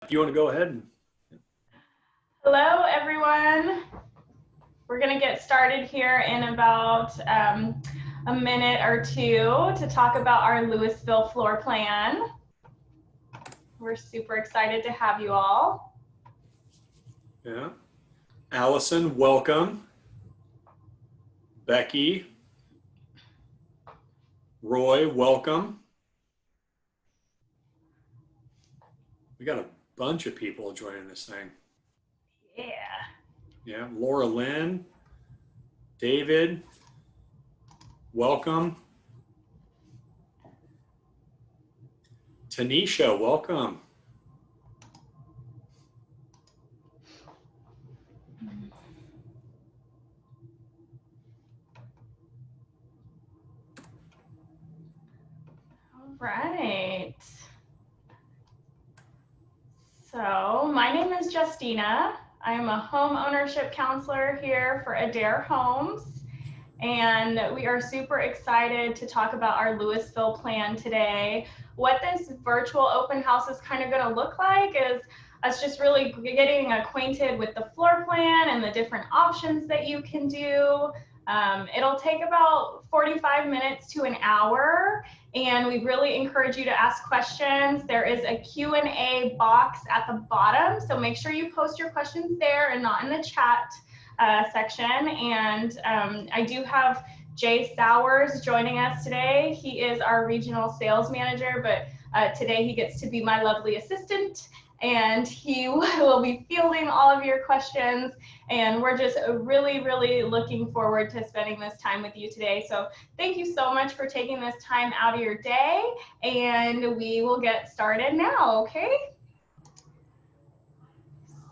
If you want to go ahead. Hello, everyone. We're going to get started here in about a minute or two to talk about our Lewisville floor plan. We're super excited to have you all. Yeah. Allison, welcome. Becky. Roy, welcome. We got a bunch of people joining this thing. Yeah. Yeah. Laura Lynn, David, welcome. Tanisha, welcome. All right. So my name is Justina. I am a home ownership counselor here for Adair Homes. And we are super excited to talk about our Lewisville plan today. What this virtual open house is kind of going to look like is us just really getting acquainted with the floor plan and the different options that you can do. It'll take about 45 minutes to an hour, and we really encourage you to ask questions. There is a Q&A box at the bottom, so make sure you post your questions there and not in the chat section. And I do have Jay Sowers joining us today. He is our regional sales manager, but today he gets to be my lovely assistant, and he will be fielding all of your questions. And we're just really, really looking forward to spending this time with you today. So thank you so much for taking this time out of your day, and we will get started now, okay?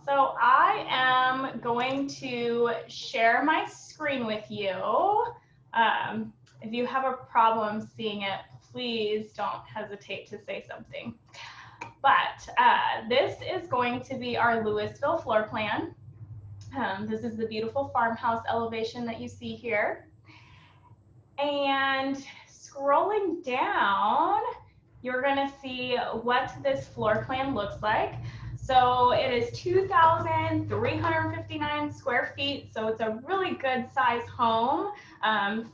So I am going to share my screen with you. If you have a problem seeing it, please don't hesitate to say something. But this is going to be our Lewisville floor plan. This is the beautiful farmhouse elevation that you see here. And scrolling down, you're going to see what this floor plan looks like. So it is 2,359 square feet. So it's a really good size home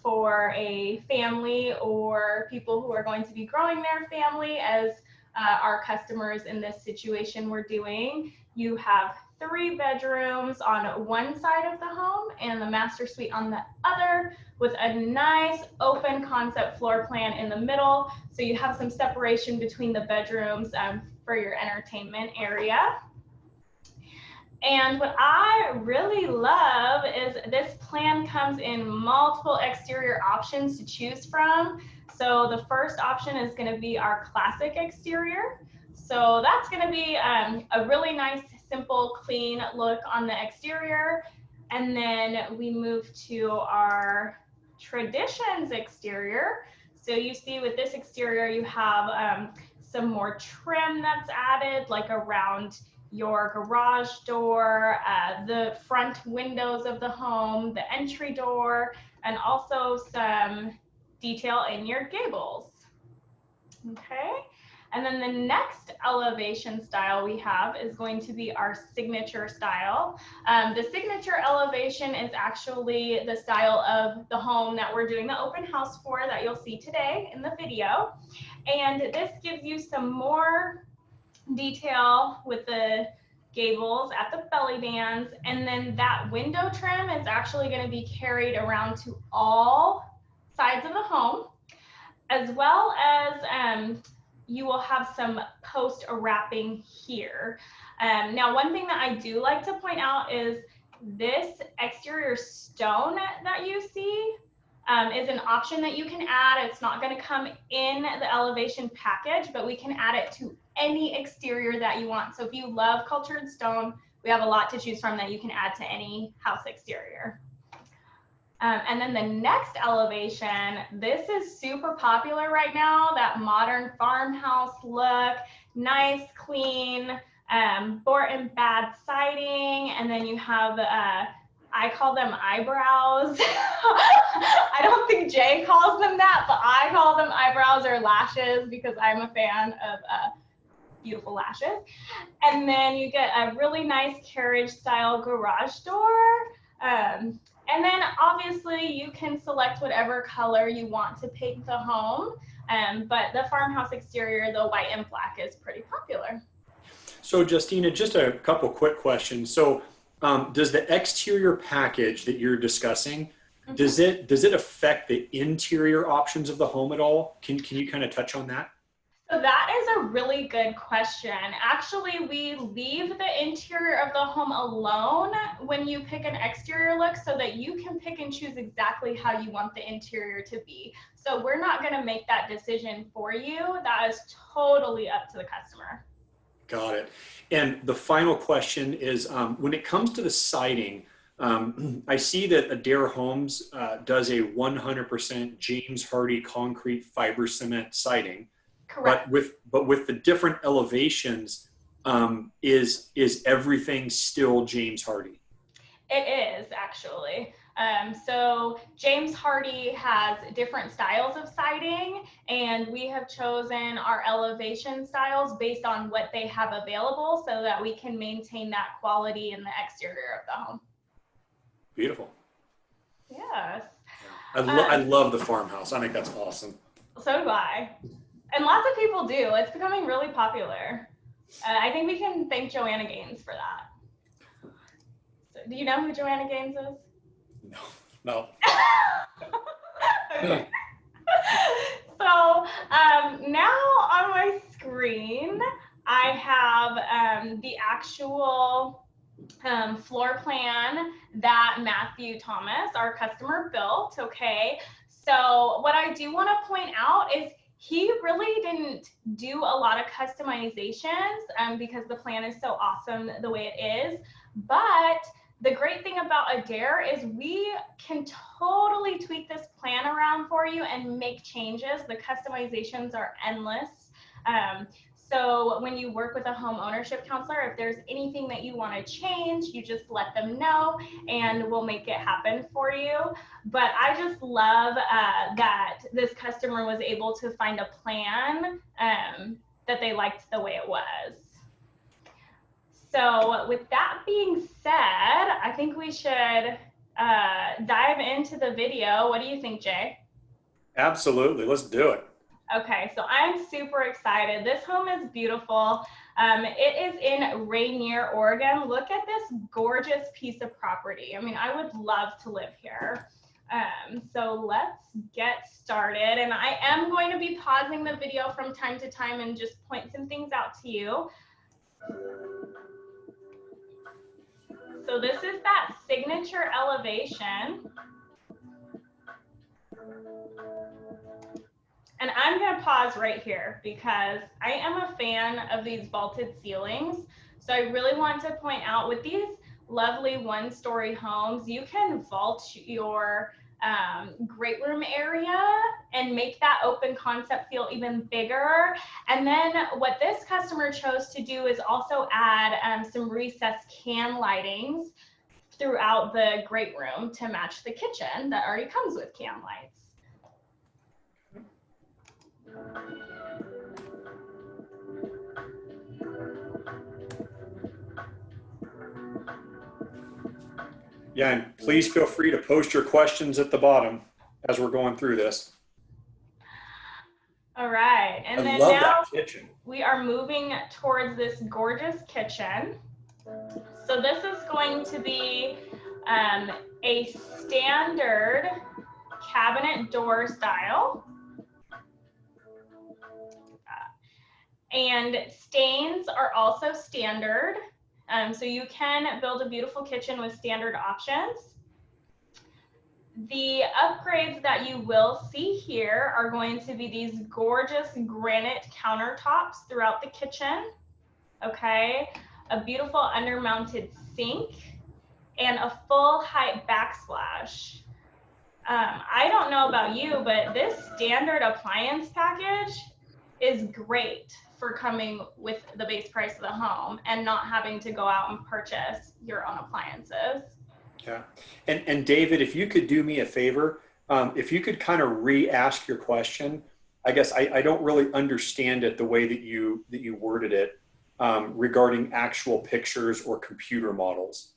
for a family or people who are going to be growing their family as our customers in this situation we're doing. You have 3 bedrooms on one side of the home and the master suite on the other, with a nice open concept floor plan in the middle. So you have some separation between the bedrooms for your entertainment area. And what I really love is this plan comes in multiple exterior options to choose from. So the first option is going to be our classic exterior. So that's going to be a really nice, simple, clean look on the exterior. And then we move to our traditions exterior. So you see with this exterior, you have some more trim that's added, like around your garage door, the front windows of the home, the entry door, and also some detail in your gables. Okay. And then the next elevation style we have is going to be our signature style. The signature elevation is actually the style of the home that we're doing the open house for that you'll see today in the video. And this gives you some more detail with the gables at the belly bands. And then that window trim is actually going to be carried around to all sides of the home, as well as you will have some post wrapping here. Now, one thing that I do like to point out is this exterior stone that you see is an option that you can add. It's not going to come in the elevation package, but we can add it to any exterior that you want. So if you love cultured stone, we have a lot to choose from that you can add to any house exterior. And then the next elevation, this is super popular right now, that modern farmhouse look, nice, clean, board and bad siding, and then you have, I call them eyebrows. I don't think Jay calls them that, but I call them eyebrows or lashes because I'm a fan of beautiful lashes. And then you get a really nice carriage style garage door. And then obviously you can select whatever color you want to paint the home. But the farmhouse exterior, the white and black, is pretty popular. So Justina, just a couple quick questions. So does the exterior package that you're discussing, does it affect the interior options of the home at all? Can you kind of touch on that? So that is a really good question. Actually, we leave the interior of the home alone when you pick an exterior look so that you can pick and choose exactly how you want the interior to be. So we're not going to make that decision for you. That is totally up to the customer. Got it. And the final question is, when it comes to the siding, I see that Adair Homes does a 100% James Hardy concrete fiber cement siding. Correct. But with the different elevations, is everything still James Hardy? It is actually. So James Hardy has different styles of siding, and we have chosen our elevation styles based on what they have available so that we can maintain that quality in the exterior of the home. Beautiful. Yes. I love the farmhouse. I think that's awesome. So do I. And lots of people do. It's becoming really popular. I think we can thank Joanna Gaines for that. So, do you know who Joanna Gaines is? No. Okay. So now on my screen, I have the actual floor plan that Matthew Thomas, our customer, built. Okay. So what I do want to point out is he really didn't do a lot of customizations because the plan is so awesome the way it is. But the great thing about Adair is we can totally tweak this plan around for you and make changes. The customizations are endless. So when you work with a home ownership counselor, if there's anything that you want to change, you just let them know and we'll make it happen for you. But I just love that this customer was able to find a plan that they liked the way it was. So with that being said, I think we should dive into the video. What do you think, Jay? Absolutely. Let's do it. Okay, so I'm super excited. This home is beautiful. It is in Rainier, Oregon. Look at this gorgeous piece of property. I mean, I would love to live here. So let's get started. And I am going to be pausing the video from time to time and just point some things out to you. So this is that signature elevation. And I'm going to pause right here because I am a fan of these vaulted ceilings. So I really want to point out with these lovely one-story homes, you can vault your great room area and make that open concept feel even bigger. And then what this customer chose to do is also add some recessed can lightings throughout the great room to match the kitchen that already comes with can lights. Yeah, and please feel free to post your questions at the bottom as we're going through this. All right, and then love now that kitchen. We are moving towards this gorgeous kitchen. So this is going to be a standard cabinet door style. And stains are also standard. So you can build a beautiful kitchen with standard options. The upgrades that you will see here are going to be these gorgeous granite countertops throughout the kitchen. Okay, a beautiful undermounted sink and a full height backsplash. I don't know about you, but this standard appliance package is great for coming with the base price of the home and not having to go out and purchase your own appliances. Yeah. And David, if you could do me a favor, if you could kind of re-ask your question. I guess I don't really understand it the way that you worded it. regarding actual pictures or computer models.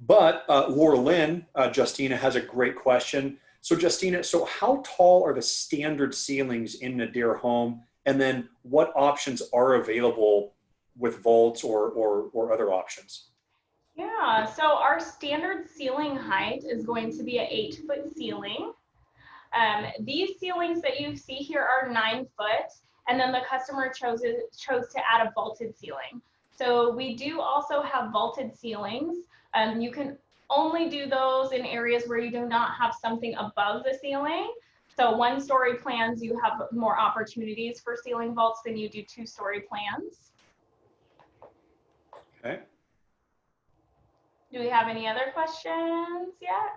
But Laura Lynn, Justina has a great question. So Justina, so how tall are the standard ceilings in an Adair home? And then what options are available with vaults or other options? Yeah, so our standard ceiling height is going to be an 8-foot ceiling. These ceilings that you see here are 9 foot, and then the customer chose to add a vaulted ceiling. So we do also have vaulted ceilings. You can only do those in areas where you do not have something above the ceiling. So 1-story plans, you have more opportunities for ceiling vaults than you do 2-story plans. Okay. Do we have any other questions yet?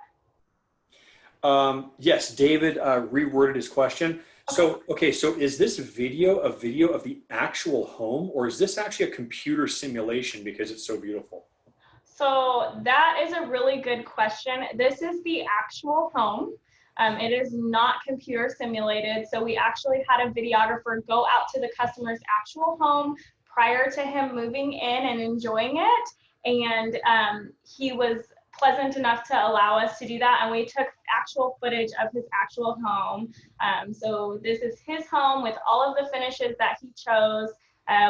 Yes, David reworded his question. So, okay, so is this video a video of the actual home, or is this actually a computer simulation because it's so beautiful? So that is a really good question. This is the actual home. It is not computer simulated. So we actually had a videographer go out to the customer's actual home prior to him moving in and enjoying it. And he was pleasant enough to allow us to do that. And we took actual footage of his actual home. So this is his home with all of the finishes that he chose.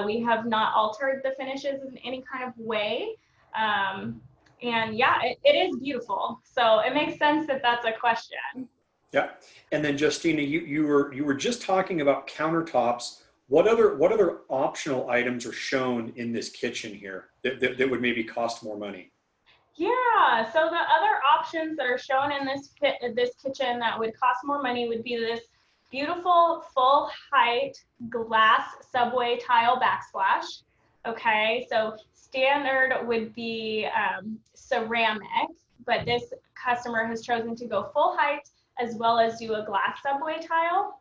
We have not altered the finishes in any kind of way. And yeah, it is beautiful. So it makes sense that that's a question. Yeah. And then Justina, you were just talking about countertops. What other optional items are shown in this kitchen here that would maybe cost more money? Yeah, so the other options that are shown in this kitchen that would cost more money would be this beautiful full height glass subway tile backsplash. Okay, so standard would be ceramic, but this customer has chosen to go full height as well as do a glass subway tile.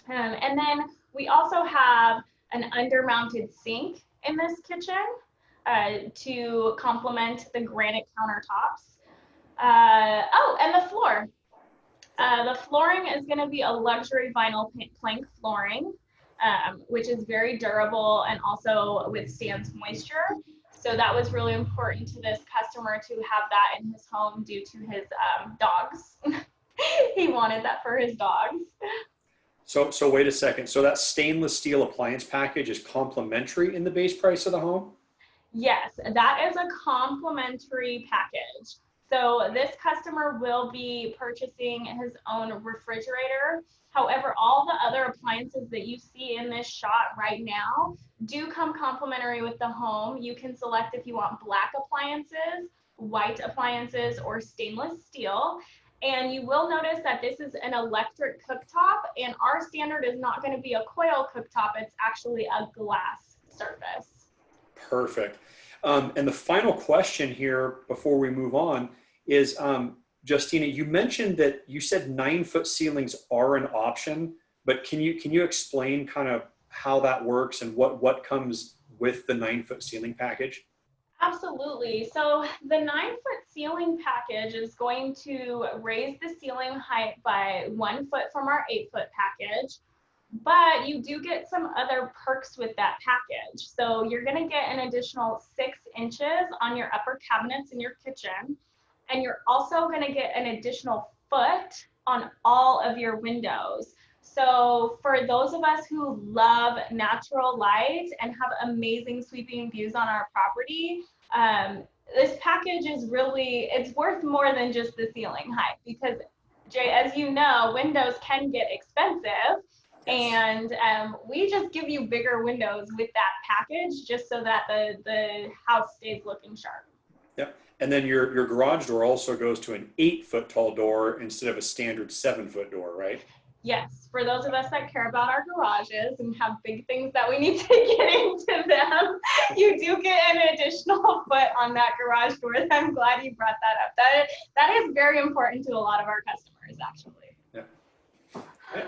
And then we also have an under-mounted sink in this kitchen to complement the granite countertops. Oh, and the floor. The flooring is going to be a luxury vinyl plank flooring, which is very durable and also withstands moisture. So that was really important to this customer to have that in his home due to his dogs. He wanted that for his dogs. So wait a second. So that stainless steel appliance package is complimentary in the base price of the home? Yes, that is a complimentary package. So this customer will be purchasing his own refrigerator. However, all the other appliances that you see in this shot right now do come complimentary with the home. You can select if you want black appliances, white appliances, or stainless steel. And you will notice that this is an electric cooktop, and our standard is not going to be a coil cooktop. It's actually a glass surface. Perfect. And the final question here before we move on is, Justina, you mentioned that you said 9-foot ceilings are an option, but can you explain kind of how that works and what comes with the 9-foot ceiling package? Absolutely. So the 9-foot ceiling package is going to raise the ceiling height by 1 foot from our 8-foot package. But you do get some other perks with that package. So you're going to get an additional 6 inches on your upper cabinets in your kitchen. And you're also going to get an additional foot on all of your windows. So for those of us who love natural light and have amazing sweeping views on our property, this package is really, it's worth more than just the ceiling height because, Jay, as you know, windows can get expensive. And we just give you bigger windows with that package just so that the house stays looking sharp. Yep. And then your garage door also goes to an 8-foot tall door instead of a standard 7-foot door, right? Yes, for those of us that care about our garages and have big things that we need to get into them, you do get an additional foot on that garage door. I'm glad you brought that up. That is very important to a lot of our customers, actually. Yeah. Okay.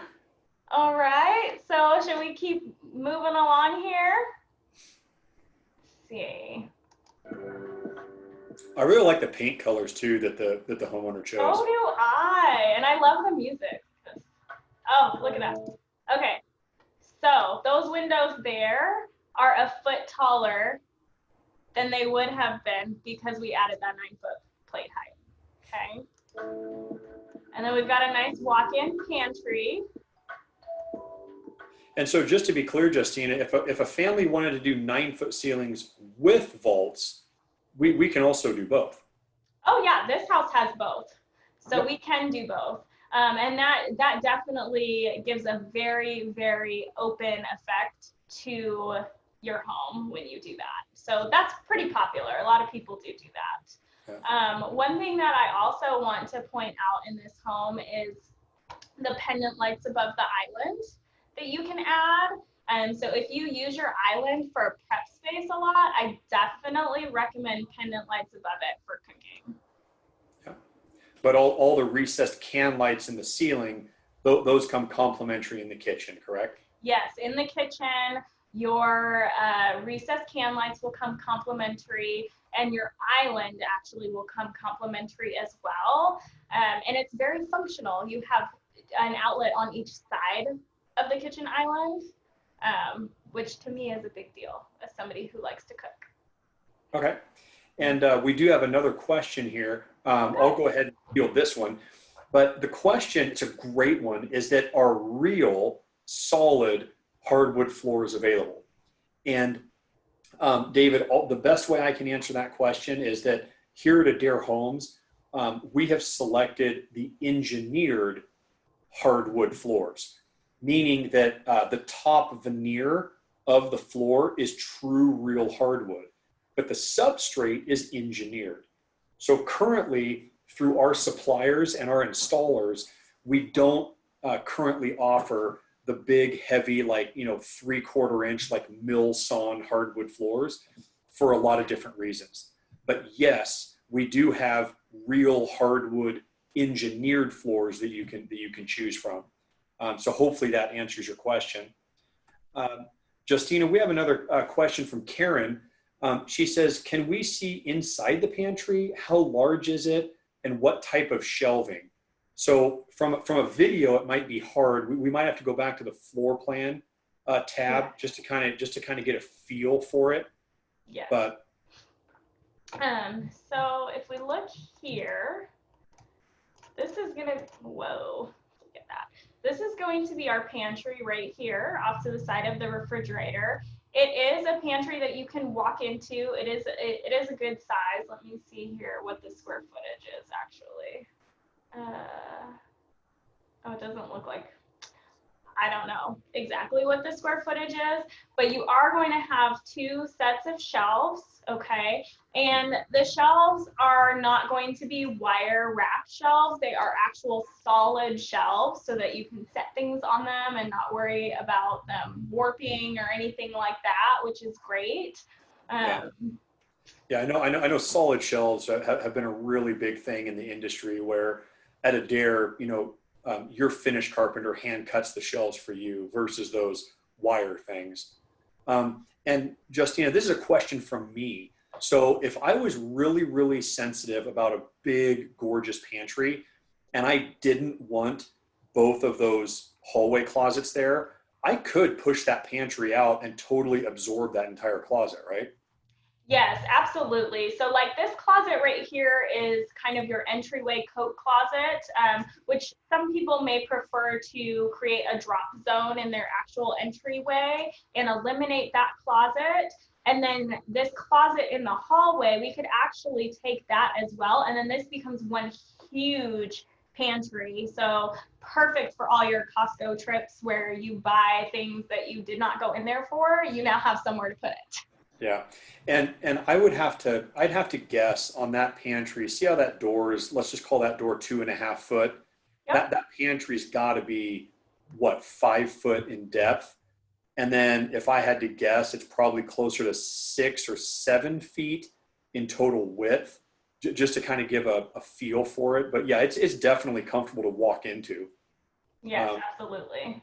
All right, so should we keep moving along here? Let's see. I really like the paint colors too that the homeowner chose. So do I, and I love the music. Oh, look at that. Okay, so those windows there are a foot taller than they would have been because we added that 9-foot plate height. Okay. And then we've got a nice walk-in pantry. And so just to be clear, Justina, if a family wanted to do 9-foot ceilings with vaults, we can also do both. Oh yeah, this house has both. So Yep. we can do both. And that definitely gives a very, very open effect to your home when you do that. So that's pretty popular. A lot of people do that. Yeah. One thing that I also want to point out in this home is the pendant lights above the island that you can add. And so if you use your island for prep space a lot, I definitely recommend pendant lights above it for cooking. Yeah. But all the recessed can lights in the ceiling, those come complimentary in the kitchen, correct? Yes, in the kitchen, your recessed can lights will come complimentary, and your island actually will come complimentary as well. And it's very functional. You have an outlet on each side of the kitchen island, which to me is a big deal as somebody who likes to cook. Okay. And we do have another question here. I'll go ahead and field this one. But the question, it's a great one, is that are real solid hardwood floors available? And David, the best way I can answer that question is that here at Adair Homes, we have selected the engineered hardwood floors, meaning that the top veneer of the floor is true real hardwood, but the substrate is engineered. So currently, through our suppliers and our installers, we don't currently offer the big, heavy, like, 3/4 inch, like mill sawn hardwood floors for a lot of different reasons. But yes, we do have real hardwood engineered floors that you can choose from. So hopefully that answers your question. Justina, we have another question from Karen. She says, can we see inside the pantry? How large is it? And what type of shelving? So from a video, it might be hard. We might have to go back to the floor plan tab just to kind of get a feel for it. Yes. But so if we look here, this is gonna, whoa, look at that. This is going to be our pantry right here off to the side of the refrigerator. It is a pantry that you can walk into. It is a good size. Let me see here what the square footage is actually. Oh, it doesn't look like, I don't know exactly what the square footage is, but you are going to have 2 sets of shelves, okay? And the shelves are not going to be wire wrapped shelves. They are actual solid shelves so that you can set things on them and not worry about them warping or anything like that, which is great. Yeah, I know solid shelves have been a really big thing in the industry where at Adair, your finished carpenter hand cuts the shelves for you versus those wire things. And Justina, this is a question from me. So if I was really, really sensitive about a big, gorgeous pantry, and I didn't want both of those hallway closets there, I could push that pantry out and totally absorb that entire closet, right? Yes, absolutely. So like this closet right here is kind of your entryway coat closet, which some people may prefer to create a drop zone in their actual entryway and eliminate that closet. And then this closet in the hallway, we could actually take that as well. And then this becomes one huge pantry. So perfect for all your Costco trips where you buy things that you did not go in there for. You now have somewhere to put it. Yeah, and I'd have to guess on that pantry. See how that door is? Let's just call that door 2.5 foot. Yep. That pantry's got to be what, 5 foot in depth, and then if I had to guess, it's probably closer to 6 or 7 feet in total width, just to kind of give a feel for it. But yeah, it's definitely comfortable to walk into. Yes, absolutely.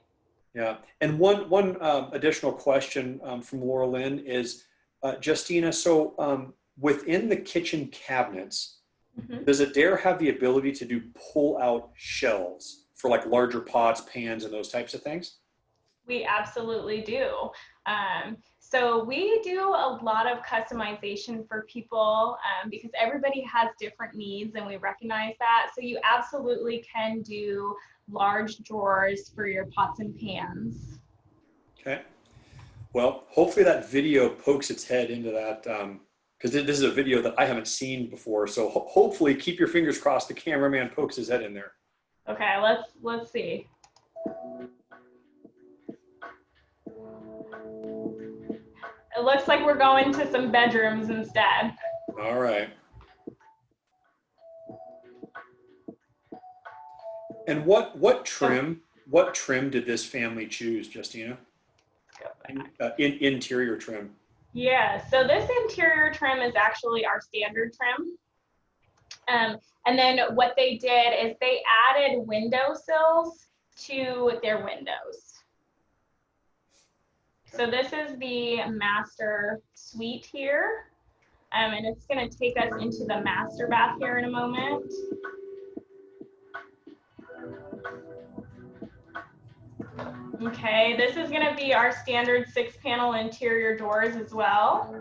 Yeah, and one additional question from Laura Lynn is. Justina, so within the kitchen cabinets, does Adair have the ability to do pull-out shelves for like larger pots, pans, and those types of things? We absolutely do. So we do a lot of customization for people because everybody has different needs, and we recognize that. So you absolutely can do large drawers for your pots and pans. Okay. Well, hopefully that video pokes its head into that, because this is a video that I haven't seen before. So hopefully, keep your fingers crossed, the cameraman pokes his head in there. Okay, let's see. It looks like we're going to some bedrooms instead. All right. And what trim did this family choose, Justina? Interior trim. Yeah, so this interior trim is actually our standard trim. And then what they did is they added windowsills to their windows. So this is the master suite here. And it's going to take us into the master bath here in a moment. Okay, this is going to be our standard 6-panel interior doors as well.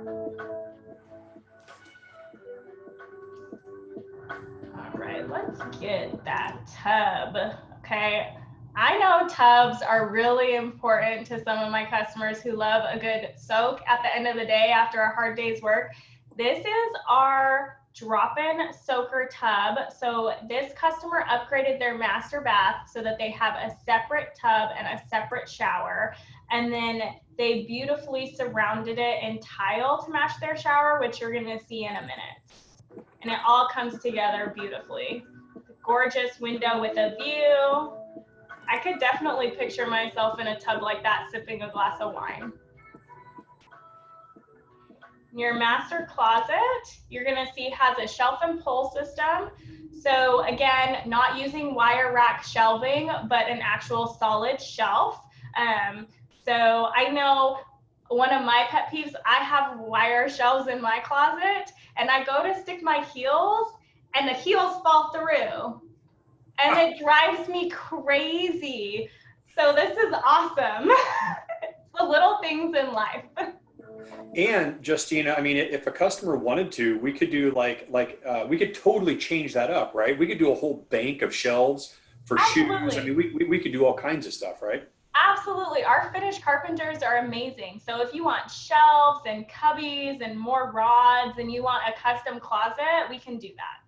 All right, let's get that tub. Okay, I know tubs are really important to some of my customers who love a good soak at the end of the day after a hard day's work. This is our drop-in soaker tub. So this customer upgraded their master bath so that they have a separate tub and a separate shower. And then they beautifully surrounded it in tile to match their shower, which you're gonna see in a minute. And it all comes together beautifully. Gorgeous window with a view. I could definitely picture myself in a tub like that, sipping a glass of wine. Your master closet, you're gonna see has a shelf and pull system. So again, not using wire rack shelving, but an actual solid shelf. So I know one of my pet peeves, I have wire shelves in my closet, and I go to stick my heels, and the heels fall through. And it drives me crazy. So this is awesome. It's the little things in life. And Justina, I mean, if a customer wanted to, we could do we could totally change that up, right? We could do a whole bank of shelves for Absolutely. shoes. I mean, we could do all kinds of stuff, right? Absolutely. Our finished carpenters are amazing. So if you want shelves and cubbies and more rods and you want a custom closet, we can do that.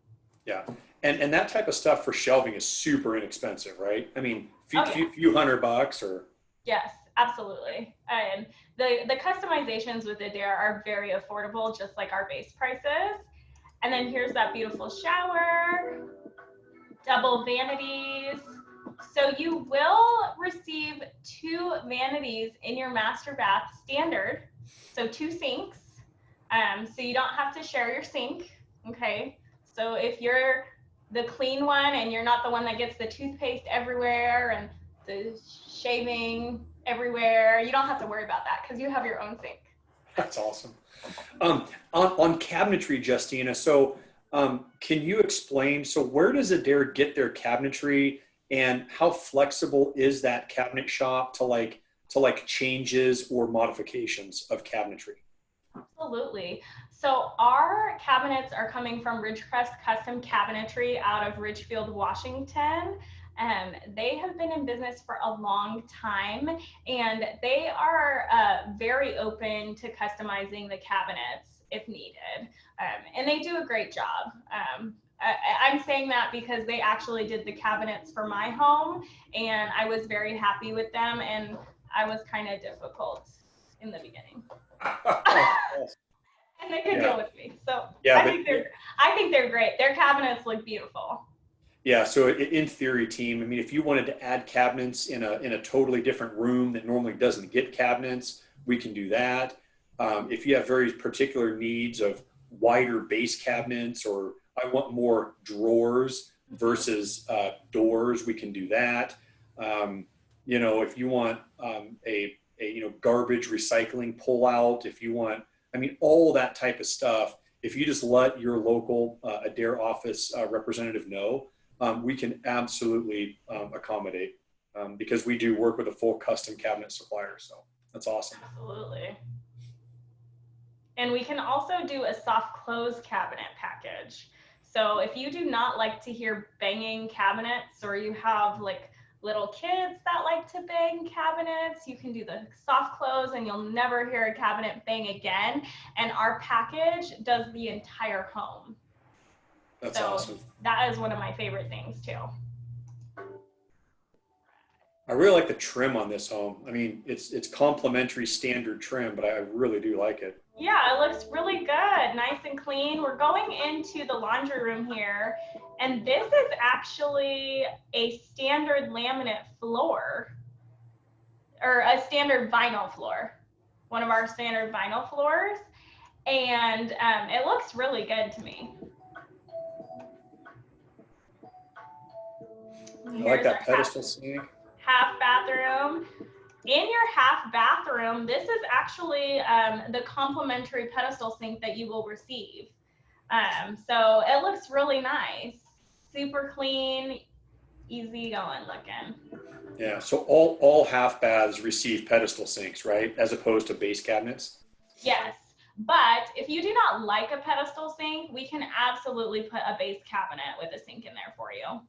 Yeah. And that type of stuff for shelving is super inexpensive, right? I mean, few $100 or. Yes, absolutely. The customizations with Adair are very affordable, just like our base prices. And then here's that beautiful shower, double vanities. So you will receive 2 vanities in your master bath standard. So 2 sinks. So you don't have to share your sink. Okay. So if you're the clean one and you're not the one that gets the toothpaste everywhere and the shaving everywhere, you don't have to worry about that because you have your own sink. That's awesome. On cabinetry, Justina, so can you explain, so where does Adair get their cabinetry, and how flexible is that cabinet shop to changes or modifications of cabinetry? Absolutely. So our cabinets are coming from Ridgecrest Custom Cabinetry out of Ridgefield, Washington. They have been in business for a long time, and they are very open to customizing the cabinets if needed. And they do a great job. I'm saying that because they actually did the cabinets for my home, and I was very happy with them, and I was kind of difficult in the beginning. And they could go with me. So yeah, I think they're great. Their cabinets look beautiful. Yeah, so in theory, team, I mean, if you wanted to add cabinets in a totally different room that normally doesn't get cabinets, we can do that. If you have very particular needs of wider base cabinets, or I want more drawers versus doors, we can do that. If you want a garbage recycling pullout, if you want, I mean, all that type of stuff, if you just let your local Adair office representative know, we can absolutely accommodate because we do work with a full custom cabinet supplier. So that's awesome. Absolutely. And we can also do a soft close cabinet package. So if you do not like to hear banging cabinets, or you have like little kids that like to bang cabinets, you can do the soft close and you'll never hear a cabinet bang again. And our package does the entire home. That's So awesome. that is one of my favorite things too. I really like the trim on this home. I mean, it's complimentary standard trim, but I really do like it. Yeah, it looks really good, nice and clean. We're going into the laundry room here, and this is actually a standard laminate floor, or a standard vinyl floor, one of our standard vinyl floors, and it looks really good to me. I like that pedestal sink. Half bathroom. In your half bathroom, this is actually the complimentary pedestal sink that you will receive. So it looks really nice, super clean, easy going looking. Yeah, so all half baths receive pedestal sinks, right? As opposed to base cabinets. Yes, but if you do not like a pedestal sink, we can absolutely put a base cabinet with a sink in there for you.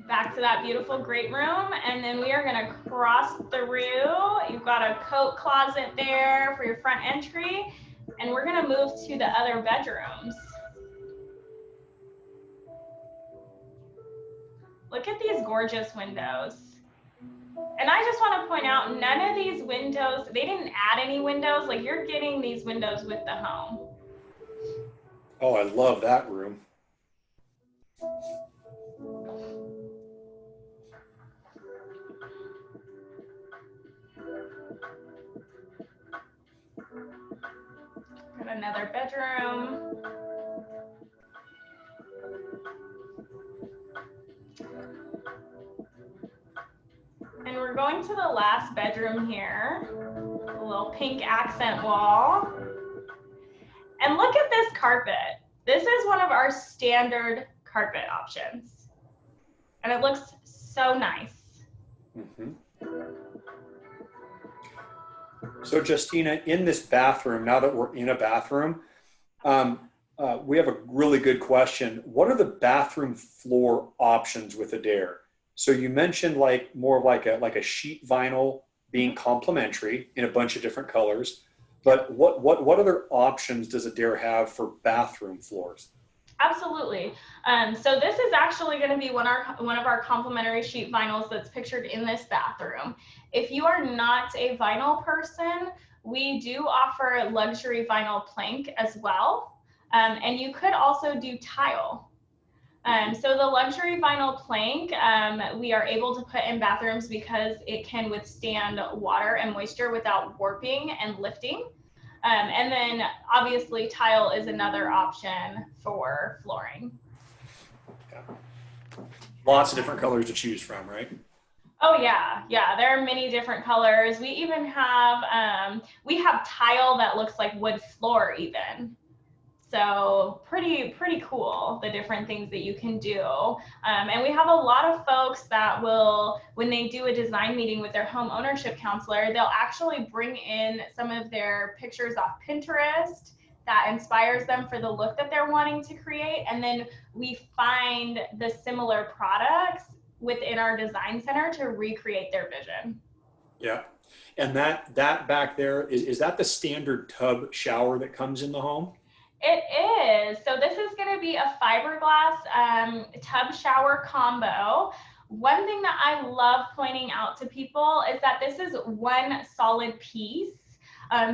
Back to that beautiful great room, and then we are going to cross through. You've got a coat closet there for your front entry, and we're going to move to the other bedrooms. Look at these gorgeous windows. And I just want to point out, none of these windows, they didn't add any windows. Like, you're getting these windows with the home. Oh, I love that room. Got another bedroom. And we're going to the last bedroom here, a little pink accent wall. And look at this carpet. This is one of our standard carpet options. And it looks so nice. Mm-hmm. So Justina, in this bathroom, now that we're in a bathroom, we have a really good question. What are the bathroom floor options with Adair? So you mentioned like more of like a sheet vinyl being complementary in a bunch of different colors, but what other options does Adair have for bathroom floors? Absolutely. So this is actually going to be one of our complimentary sheet vinyls that's pictured in this bathroom. If you are not a vinyl person, we do offer luxury vinyl plank as well. And you could also do tile. So the luxury vinyl plank, we are able to put in bathrooms because it can withstand water and moisture without warping and lifting. And then obviously tile is another option for flooring. Yeah. Lots of different colors to choose from, right? Oh yeah, there are many different colors. We even have tile that looks like wood floor even. So pretty cool, the different things that you can do. And we have a lot of folks that will, when they do a design meeting with their home ownership counselor, they'll actually bring in some of their pictures off Pinterest that inspires them for the look that they're wanting to create. And then we find the similar products within our design center to recreate their vision. Yeah. And that back there, is that the standard tub shower that comes in the home? It is. So this is going to be a fiberglass tub shower combo. One thing that I love pointing out to people is that this is one solid piece.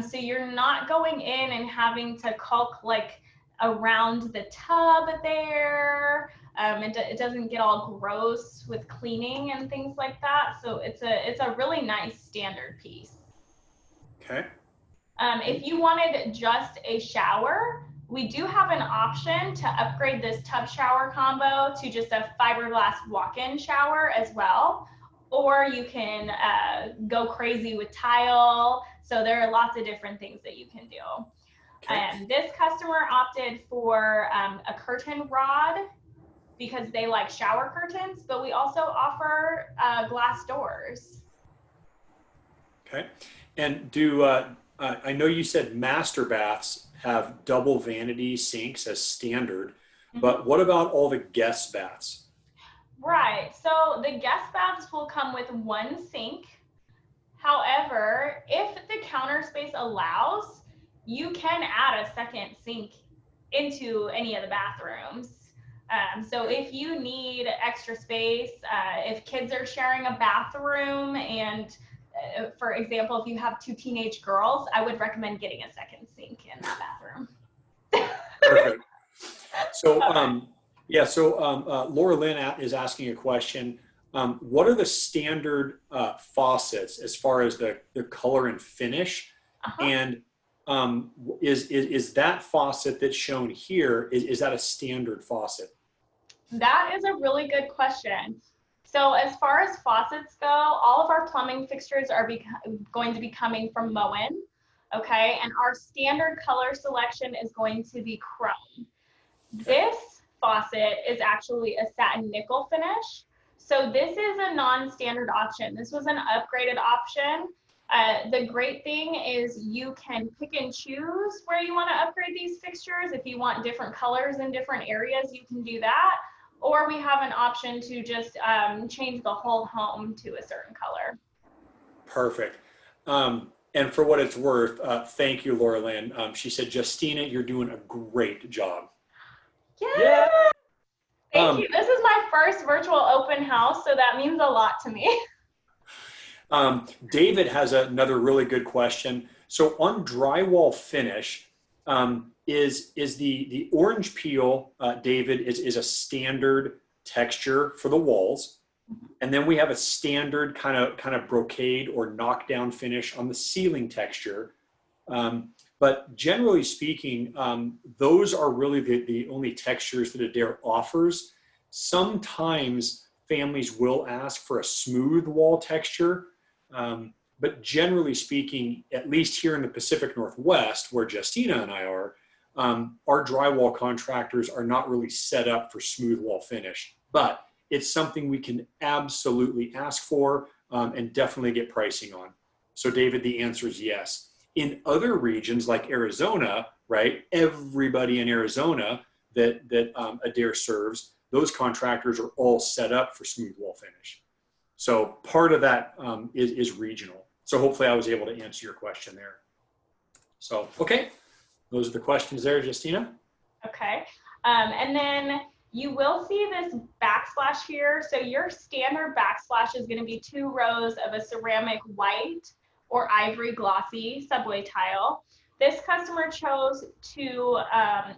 So you're not going in and having to caulk like around the tub there. It doesn't get all gross with cleaning and things like that. So it's a really nice standard piece. Okay. If you wanted just a shower, we do have an option to upgrade this tub shower combo to just a fiberglass walk-in shower as well. Or you can go crazy with tile. So there are lots of different things that you can do. Okay. This customer opted for a curtain rod because they like shower curtains, but we also offer glass doors. Okay. And do I know you said master baths have double vanity sinks as standard, Mhm. but what about all the guest baths? Right. So the guest baths will come with one sink. However, if the counter space allows, you can add a second sink into any of the bathrooms. So if you need extra space, if kids are sharing a bathroom, and for example, if you have two teenage girls, I would recommend getting a second sink in that bathroom. Perfect. So, yeah, so Laura Lynn is asking a question. What are the standard faucets as far as the color and finish? Uh-huh. And is that faucet that's shown here, is that a standard faucet? That is a really good question. So as far as faucets go, all of our plumbing fixtures are going to be coming from Moen, okay? And our standard color selection is going to be chrome. Okay. This faucet is actually a satin nickel finish. So this is a non-standard option. This was an upgraded option. The great thing is you can pick and choose where you want to upgrade these fixtures. If you want different colors in different areas, you can do that. Or we have an option to just change the whole home to a certain color. Perfect. And for what it's worth, thank you, Laura Lynn. She said, Justina, you're doing a great job. Yeah. Yeah. Thank you. This is my first virtual open house, so that means a lot to me. David has another really good question. So on drywall finish, is the orange peel, David, is a standard texture for the walls, and then we have a standard kind of brocade or knockdown finish on the ceiling texture. But generally speaking, those are really the only textures that Adair offers. Sometimes families will ask for a smooth wall texture. But generally speaking, at least here in the Pacific Northwest, where Justina and I are, our drywall contractors are not really set up for smooth wall finish. But it's something we can absolutely ask for and definitely get pricing on. So David, the answer is yes. In other regions like Arizona, right, everybody in Arizona that Adair serves, those contractors are all set up for smooth wall finish. So part of that is regional. So hopefully I was able to answer your question there. So, okay, those are the questions there, Justina. Okay. And then you will see this backsplash here. So your standard backsplash is going to be 2 rows of a ceramic white or ivory glossy subway tile. This customer chose to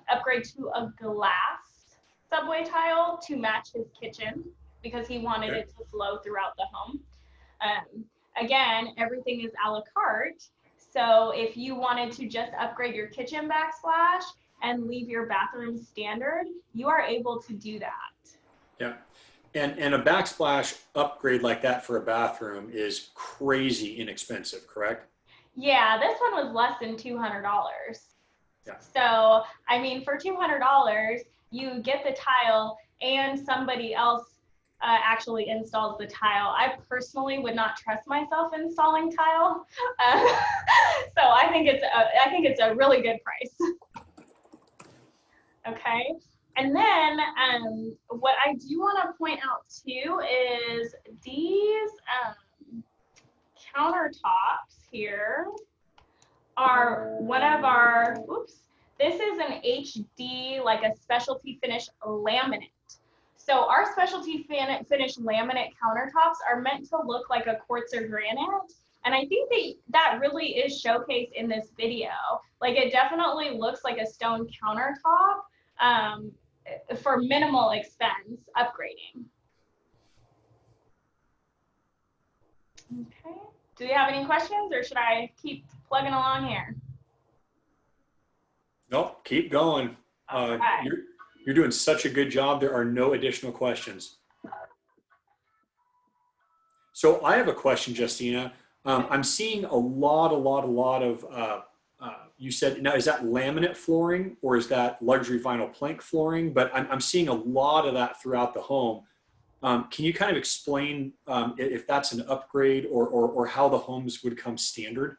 upgrade to a glass subway tile to match his kitchen because he wanted it to flow throughout the home. Again, everything is a la carte. So if you wanted to just upgrade your kitchen backsplash and leave your bathroom standard, you are able to do that. Yeah. And a backsplash upgrade like that for a bathroom is crazy inexpensive, correct? Yeah, this one was less than $200. Yeah. So, I mean, for $200, you get the tile and somebody else actually installs the tile. I personally would not trust myself installing tile. So I think it's a really good price. Okay. And then what I do want to point out too is these countertops here are one of our, oops, this is an HD, like a specialty finish laminate. So our specialty finish laminate countertops are meant to look like a quartz or granite. And I think that really is showcased in this video. Like it definitely looks like a stone countertop for minimal expense upgrading. Okay. Do you have any questions or should I keep plugging along here? Nope, keep going. Right. You're doing such a good job. There are no additional questions. So I have a question, Justina. I'm seeing a lot of, you said, now is that laminate flooring or is that luxury vinyl plank flooring? But I'm seeing a lot of that throughout the home. Can you kind of explain if that's an upgrade or how the homes would come standard?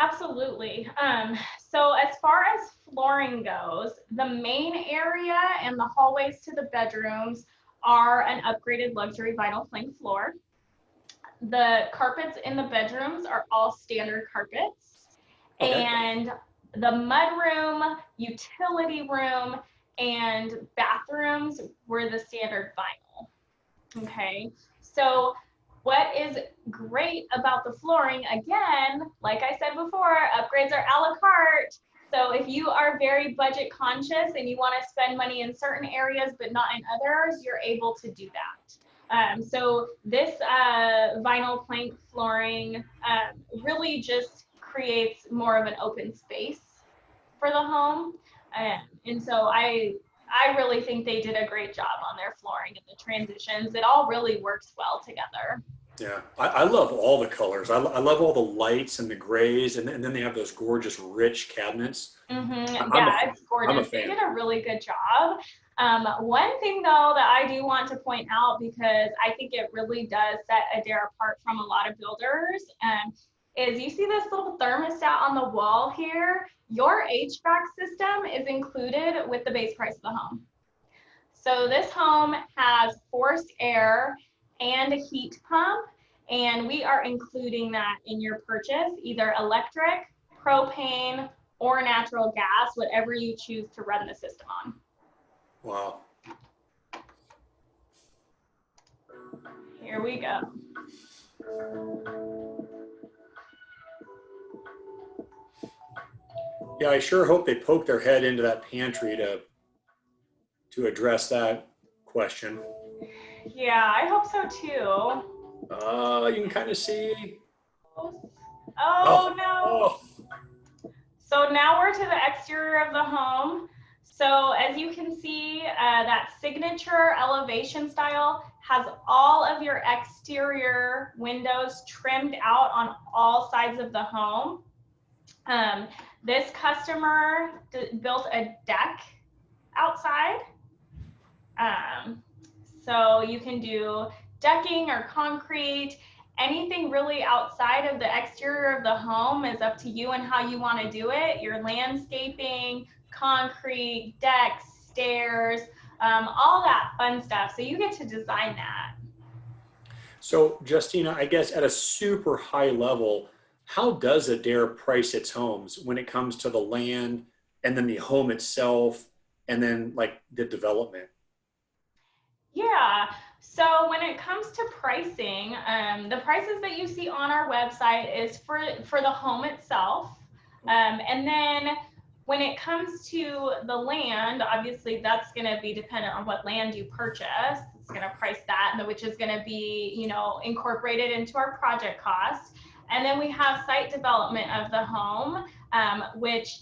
Absolutely. So as far as flooring goes, the main area and the hallways to the bedrooms are an upgraded luxury vinyl plank floor. The carpets in the bedrooms are all standard carpets, Okay. and the mudroom, utility room, and bathrooms were the standard vinyl. Okay, so what is great about the flooring, again, like I said before, upgrades are a la carte. So if you are very budget conscious and you want to spend money in certain areas but not in others, you're able to do that. So this vinyl plank flooring really just creates more of an open space for the home. And so I really think they did a great job on their flooring and the transitions. It all really works well together. Yeah, I love all the colors. I love all the lights and the grays, and then they have those gorgeous, rich cabinets. I'm Yeah, a fan. it's I'm a gorgeous. They fan. did a really good job. One thing though that I do want to point out, because I think it really does set Adair apart from a lot of builders, is you see this little thermostat on the wall here. Your HVAC system is included with the base price of the home. So this home has forced air and a heat pump, and we are including that in your purchase, either electric, propane, or natural gas, whatever you choose to run the system on. Wow. Here we go. Yeah, I sure hope they poke their head into that pantry to address that question. Yeah, I hope so too. You can kind of see. Oh Oh, no. oh, So now we're to the exterior of the home. So as you can see, that signature elevation style has all of your exterior windows trimmed out on all sides of the home. This customer built a deck outside. So you can do decking or concrete. Anything really outside of the exterior of the home is up to you and how you want to do it. Your landscaping, concrete, decks, stairs, all that fun stuff. So you get to design that. so, Justina, I guess at a super high level, how does Adair price its homes when it comes to the land and then the home itself and then like the development? Yeah. So when it comes to pricing, the prices that you see on our website is for the home itself. And then when it comes to the land, obviously that's going to be dependent on what land you purchase. It's going to price that, which is going to be, incorporated into our project cost. And then we have site development of the home, which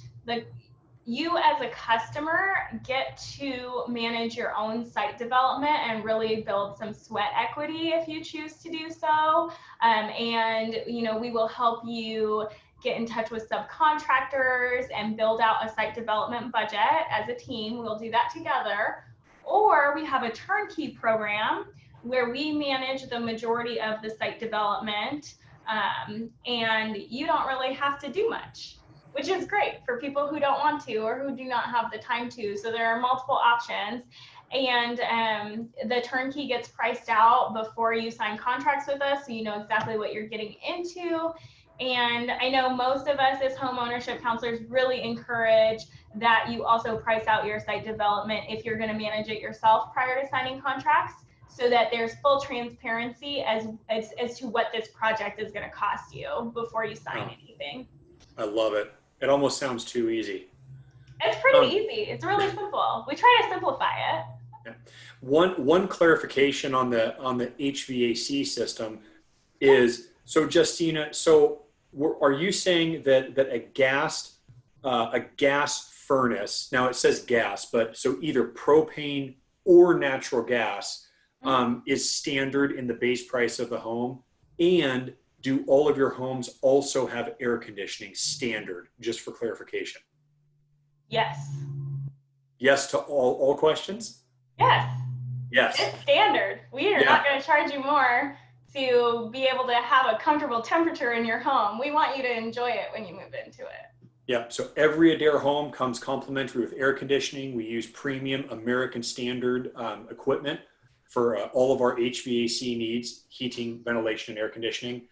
you as a customer get to manage your own site development and really build some sweat equity if you choose to do so. And we will help you get in touch with subcontractors and build out a site development budget as a team. We'll do that together. Or we have a turnkey program where we manage the majority of the site development, and you don't really have to do much, which is great for people who don't want to or who do not have the time to. So there are multiple options. And the turnkey gets priced out before you sign contracts with us, so you know exactly what you're getting into. And I know most of us as home ownership counselors really encourage that you also price out your site development if you're going to manage it yourself prior to signing contracts, so that there's full transparency as to what this project is going to cost you before you sign anything. I love it. It almost sounds too easy. It's pretty easy. It's really simple. We try to simplify it. Yeah. One clarification on the HVAC system is, so Justina, so are you saying that a gas furnace, now it says gas, but so either propane or natural gas is standard in the base price of the home? And do all of your homes also have air conditioning standard, just for clarification? Yes. Yes to all questions? Yes. Yes. It's standard. We are not going to charge you more to be able to have a comfortable temperature in your home. We want you to enjoy it when you move into it. Yep. So every Adair home comes complimentary with air conditioning. We use premium American standard equipment for all of our HVAC needs, heating, ventilation, and air conditioning.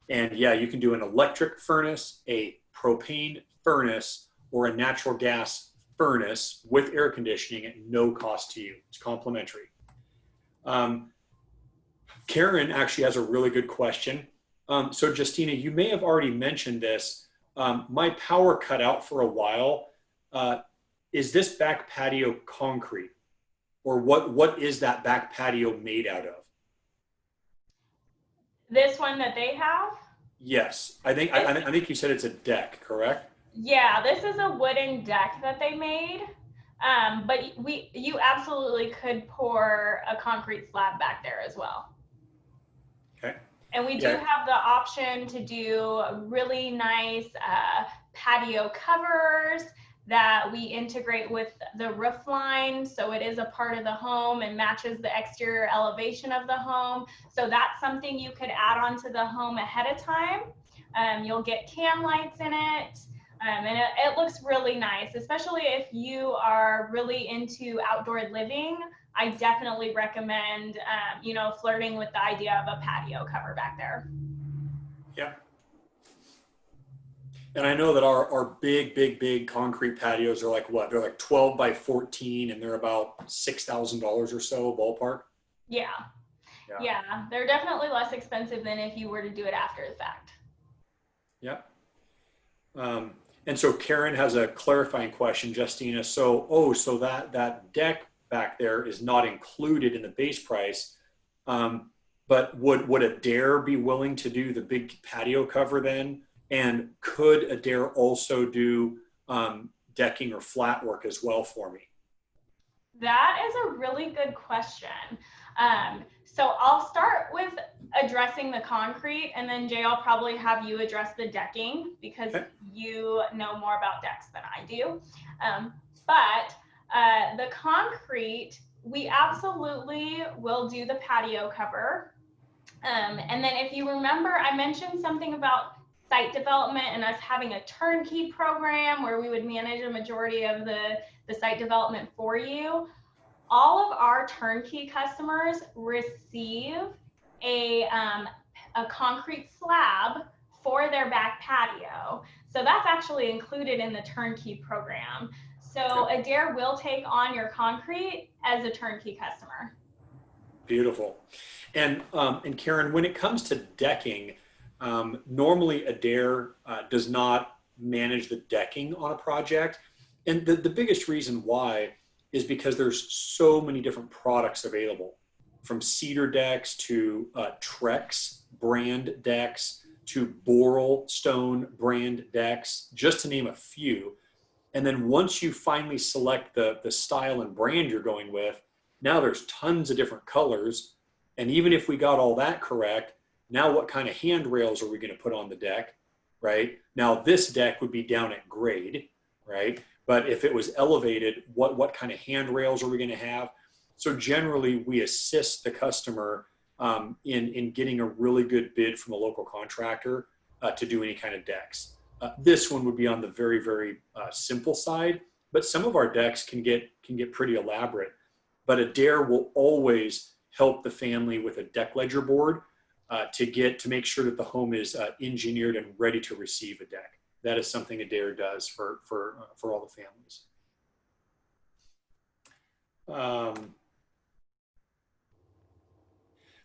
And yeah, you can do an electric furnace, a propane furnace, or a natural gas furnace with air conditioning at no cost to you. It's complimentary. Karen actually has a really good question. So Justina, you may have already mentioned this. My power cut out for a while. Is this back patio concrete? Or what is that back patio made out of? This one that they have? Yes, I think you said it's a deck, correct? Yeah, this is a wooden deck that they made. But you absolutely could pour a concrete slab back there as well. Okay. And we do have the option to do really nice patio covers that we integrate with the roof line. So it is a part of the home and matches the exterior elevation of the home. So that's something you could add on to the home ahead of time. You'll get can lights in it. And it looks really nice, especially if you are really into outdoor living. I definitely recommend, flirting with the idea of a patio cover back there. Yeah. And I know that our big concrete patios are like what? They're like 12 by 14 and they're about $6,000 or so ballpark. Yeah. They're definitely less expensive than if you were to do it after the fact. Yep. And so Karen has a clarifying question, Justina. So that deck back there is not included in the base price. But would Adair be willing to do the big patio cover then? And could Adair also do decking or flat work as well for me? That is a really good question. So I'll start with addressing the concrete, and then Jay, I'll probably have you address the decking because you know more about decks than I do. But the concrete, we absolutely will do the patio cover. And then if you remember, I mentioned something about site development and us having a turnkey program where we would manage a majority of the site development for you. All of our turnkey customers receive a concrete slab for their back patio. So that's actually included in the turnkey program. So Adair will take on your concrete as a turnkey customer. Beautiful. And Karen, when it comes to decking, normally Adair does not manage the decking on a project. And the biggest reason why is because there's so many different products available, from cedar decks to Trex brand decks to Boral Stone brand decks, just to name a few. And then once you finally select the style and brand you're going with, now there's tons of different colors. And even if we got all that correct, now what kind of handrails are we going to put on the deck, right? Now this deck would be down at grade, right? But if it was elevated, what kind of handrails are we going to have? So generally, we assist the customer in getting a really good bid from a local contractor to do any kind of decks. This one would be on the very simple side, but some of our decks can get pretty elaborate. But Adair will always help the family with a deck ledger board to make sure that the home is engineered and ready to receive a deck. That is something Adair does for all the families.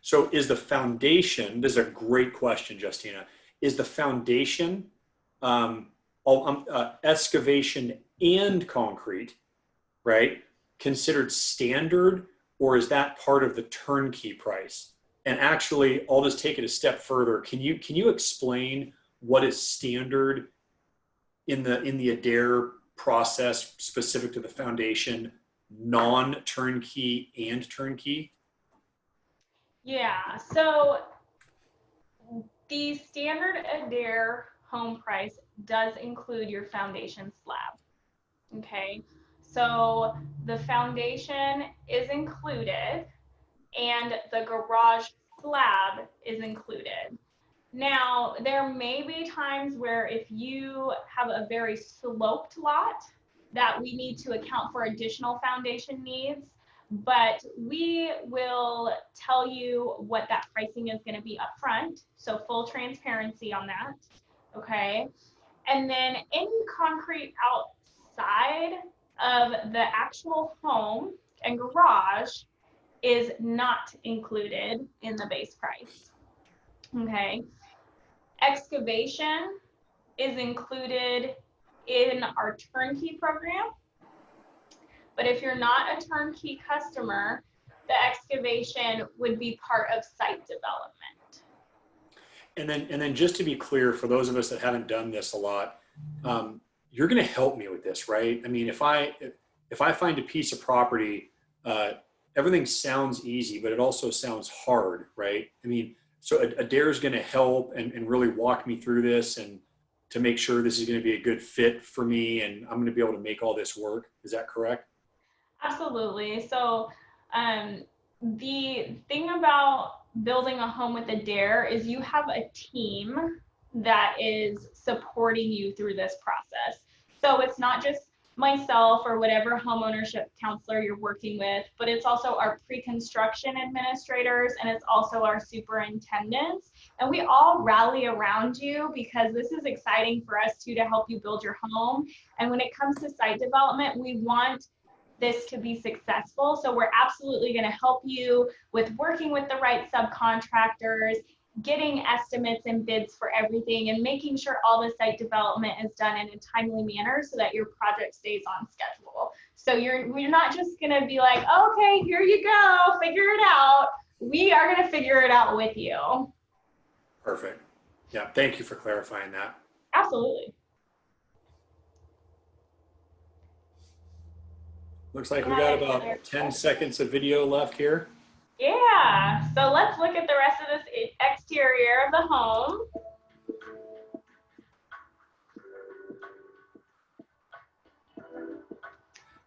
So is the foundation, this is a great question, Justina, is the foundation excavation and concrete, right, considered standard, or is that part of the turnkey price? And actually, I'll just take it a step further. Can you explain what is standard in the Adair process specific to the foundation, non-turnkey and turnkey? Yeah, so the standard Adair home price does include your foundation slab. Okay, so the foundation is included and the garage slab is included. Now, there may be times where if you have a very sloped lot that we need to account for additional foundation needs, but we will tell you what that pricing is going to be up front. So full transparency on that. Okay. And then any concrete outside of the actual home and garage is not included in the base price. Okay. Excavation is included in our turnkey program. But if you're not a turnkey customer, the excavation would be part of site development. And then just to be clear, for those of us that haven't done this a lot, you're going to help me with this, right? I mean, if I find a piece of property, everything sounds easy, but it also sounds hard, right? I mean, so Adair's going to help and really walk me through this and to make sure this is going to be a good fit for me and I'm going to be able to make all this work. Is that correct? Absolutely. So the thing about building a home with Adair is you have a team that is supporting you through this process. So it's not just myself or whatever homeownership counselor you're working with, but it's also our pre-construction administrators and it's also our superintendents. And we all rally around you because this is exciting for us too to help you build your home. And when it comes to site development, we want this to be successful. So we're absolutely going to help you with working with the right subcontractors, getting estimates and bids for everything, and making sure all the site development is done in a timely manner so that your project stays on schedule. So we're not just going to be like, okay, here you go, figure it out. We are going to figure it out with you. Perfect. Yeah, thank you for clarifying that. Absolutely. Looks like we got about 10 seconds of video left here. Yeah, so let's look at the rest of this exterior of the home.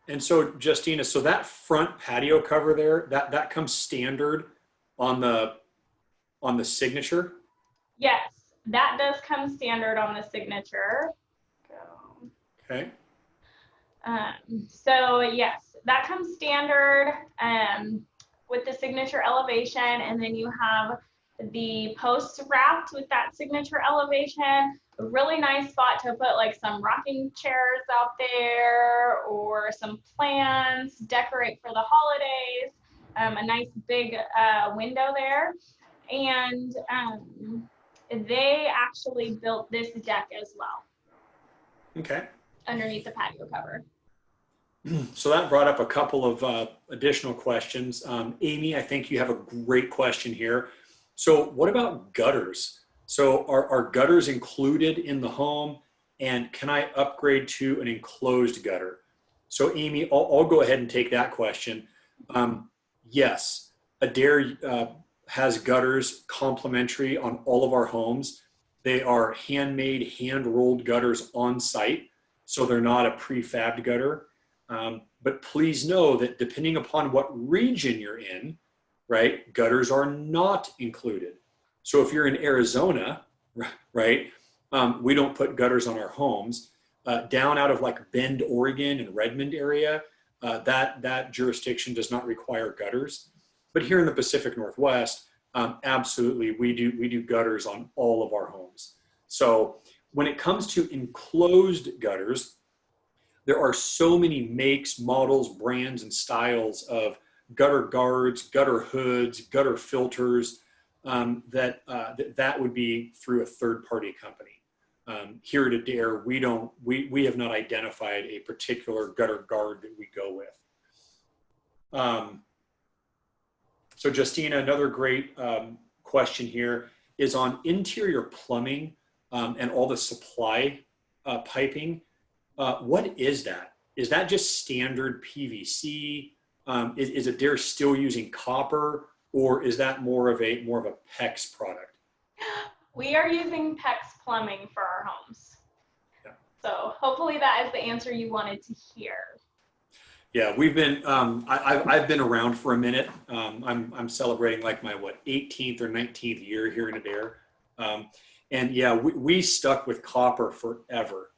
And so, Justina, so that front patio cover there, that comes standard on the signature? Yes, that does come standard on the signature. Okay. So yes, that comes standard with the signature elevation, and then you have the posts wrapped with that signature elevation. A really nice spot to put like some rocking chairs out there or some plants, decorate for the holidays, a nice big window there. And they actually built this deck as well. Okay. Underneath the patio cover. So that brought up a couple of additional questions. Amy, I think you have a great question here. So what about gutters? So are gutters included in the home, and can I upgrade to an enclosed gutter? So Amy, I'll go ahead and take that question. Yes, Adair has gutters complimentary on all of our homes. They are handmade, hand-rolled gutters on site, so they're not a prefabbed gutter. But please know that depending upon what region you're in, right, gutters are not included. So if you're in Arizona, right, we don't put gutters on our homes. Down out of like Bend, Oregon and Redmond area, that jurisdiction does not require gutters. But here in the Pacific Northwest, absolutely, we do gutters on all of our homes. So when it comes to enclosed gutters, there are so many makes, models, brands, and styles of gutter guards, gutter hoods, gutter filters that would be through a third-party company. Here at Adair, we have not identified a particular gutter guard that we go with. So Justina, another great question here is on interior plumbing and all the supply piping. What is that? Is that just standard PVC? Is Adair still using copper, or is that more of a PEX product? We are using PEX plumbing for our homes. Yeah. So hopefully that is the answer you wanted to hear. Yeah, we've been. I've been around for a minute. I'm celebrating like my 18th or 19th year here in Adair, um, and yeah, we stuck with copper forever.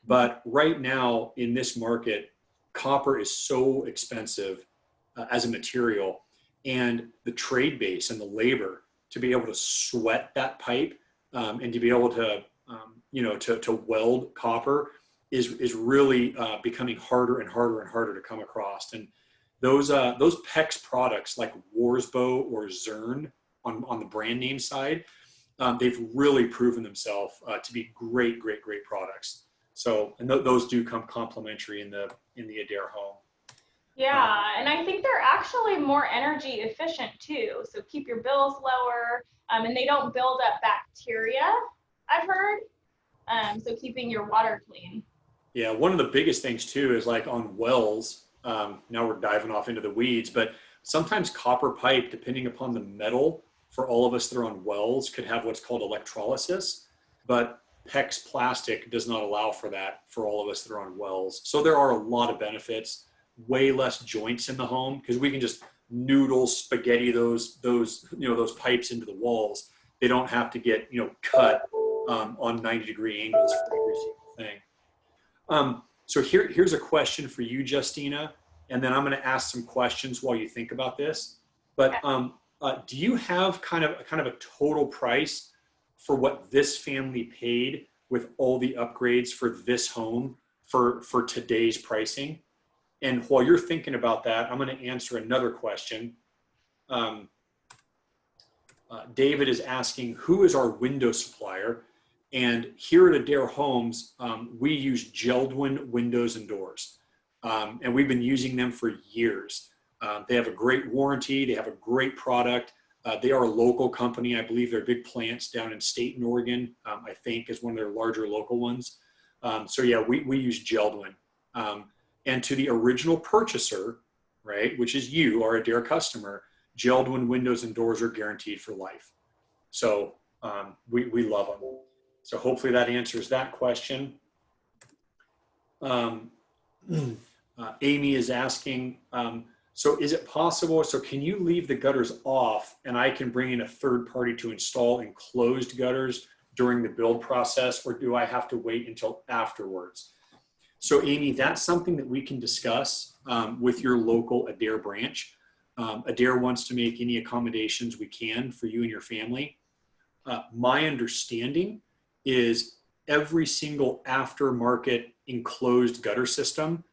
But right now in this market, copper is so expensive as a material, and the trade base and the labor to be able to sweat that pipe and to be able to to weld copper is really becoming harder and harder and harder to come across. And those PEX products like Warsbo or Zern on the brand name side, they've really proven themselves to be great products. So, and those do come complimentary in the Adair home. Yeah, and I think they're actually more energy efficient too. So keep your bills lower, and they don't build up bacteria, I've heard. So keeping your water clean. Yeah, one of the biggest things too is like on wells. Now we're diving off into the weeds, but sometimes copper pipe, depending upon the metal, for all of us that are on wells, could have what's called electrolysis. But PEX plastic does not allow for that for all of us that are on wells. So there are a lot of benefits, way less joints in the home because we can just noodle spaghetti those pipes into the walls. They don't have to get cut on 90-degree angles for every single thing. So here's a question for you, Justina, and then I'm going to ask some questions while you think about this. But do you have kind of a total price for what this family paid with all the upgrades for this home for today's pricing? And while you're thinking about that, I'm going to answer another question. David is asking, who is our window supplier? And here at Adair Homes, we use Geldwin windows and doors. And we've been using them for years. They have a great warranty. They have a great product. They are a local company. I believe they're big plants down in Staten, Oregon, I think is one of their larger local ones. So yeah, we use Geldwin. And to the original purchaser, right, which is you, our Adair customer, Geldwin windows and doors are guaranteed for life. So we love them. So hopefully that answers that question. Amy is asking, so is it possible, so can you leave the gutters off and I can bring in a third party to install enclosed gutters during the build process, or do I have to wait until afterwards? So Amy, that's something that we can discuss with your local Adair branch. Adair wants to make any accommodations we can for you and your family. My understanding is every single aftermarket enclosed gutter system